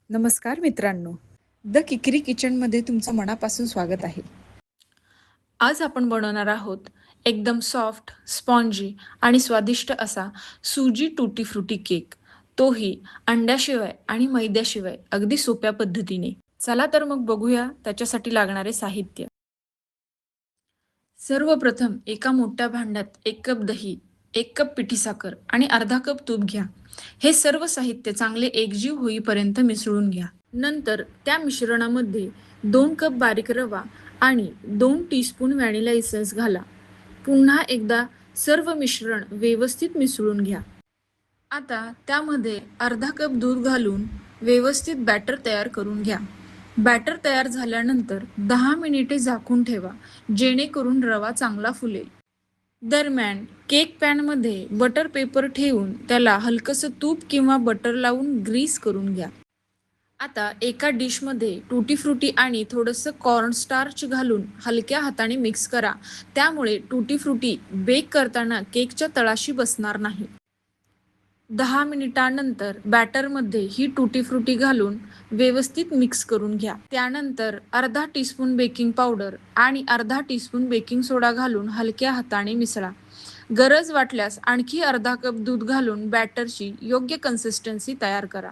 नमस्कार मित्रांनो, द किकरी किचनमध्ये तुमचं मनापासून स्वागत आहे. आज आपण बनवणार आहोत एकदम सॉफ्ट, स्पॉन्जी आणि स्वादिष्ट असा सुजी टूटी फ्रुटी केक. तोही अंड्याशिवाय आणि मैद्याशिवाय अगदी सोप्या पद्धतीने. चला तर मग बघूया त्याच्यासाठी लागणारे साहित्य. सर्वप्रथम एका मोठ्या भांड्यात 1 कप दही, 1 कप पिठी साखर आणि अर्धा कप तूप घ्या. हे सर्व साहित्य चांगले एकजीव होईपर्यंत मिसळून घ्या. नंतर त्या मिश्रणामध्ये 2 कप बारीक रवा आणि 2 टीस्पून व्हॅनिला इसेन्स घाला. पुन्हा एकदा सर्व मिश्रण व्यवस्थित मिसळून घ्या. आता त्यामध्ये अर्धा कप दूध घालून व्यवस्थित बॅटर तयार करून घ्या. बॅटर तयार झाल्यानंतर 10 मिनिटे झाकून ठेवा, जेणेकरून रवा चांगला फुलेल. दरम्यान केक पॅनमध्ये बटर पेपर ठेवून त्याला हलकंसं तूप किंवा बटर लावून ग्रीस करून घ्या. आता एका डिशमध्ये टूटी फ्रुटी आणि थोडंसं कॉर्नस्टार्च घालून हलक्या हाताने मिक्स करा. त्यामुळे टूटी फ्रुटी बेक करताना केकच्या तळाशी बसणार नाही. 10 मिनिटांनंतर बॅटरमध्ये ही टूटी फ्रुटी घालून व्यवस्थित मिक्स करून घ्या. त्यानंतर अर्धा टीस्पून बेकिंग पावडर आणि अर्धा टीस्पून बेकिंग सोडा घालून हलक्या हाताने मिसळा. गरज वाटल्यास आणखी अर्धा कप दूध घालून बॅटरची योग्य कन्सिस्टन्सी तयार करा.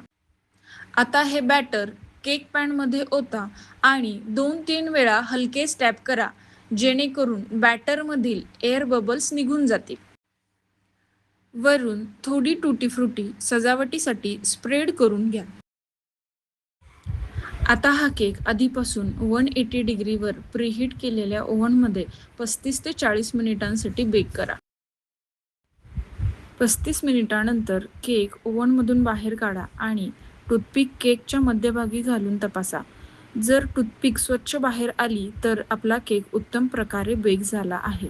आता हे बॅटर केक पॅनमध्ये ओता आणि 2-3 वेळा हलके स्टॅप करा, जेणेकरून बॅटरमधील एअर बबल्स निघून जातील. वरून थोडी टूटी फ्रुटी सजावटीसाठी स्प्रेड करून घ्या. आता हा केक आधीपासून 180 डिग्रीवर प्रीहीट केलेल्या ओव्हनमध्ये 35 ते 40 मिनिटांसाठी बेक करा. 35 मिनिटांनंतर केक ओव्हनमधून बाहेर काढा आणि टूथपिक केकच्या मध्यभागी घालून तपासा. जर टूथपिक स्वच्छ बाहेर आली तर आपला केक उत्तम प्रकारे बेक झाला आहे.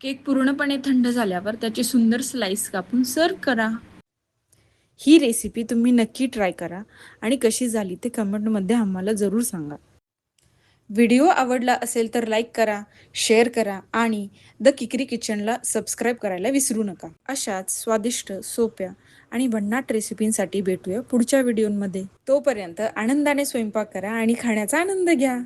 केक पूर्णपणे थंड झाल्यावर त्याचे सुंदर स्लाइस कापून सर्व्ह करा. ही रेसिपी तुम्ही नक्की ट्राय करा आणि कशी झाली ते कमेंटमध्ये आम्हाला जरूर सांगा. व्हिडिओ आवडला असेल तर लाईक करा, शेअर करा आणि द किकरी किचनला सबस्क्राईब करायला विसरू नका. अशाच स्वादिष्ट, सोप्या आणि भन्नाट रेसिपींसाठी भेटूया पुढच्या व्हिडिओमध्ये. तोपर्यंत आनंदाने स्वयंपाक करा आणि खाण्याचा आनंद घ्या.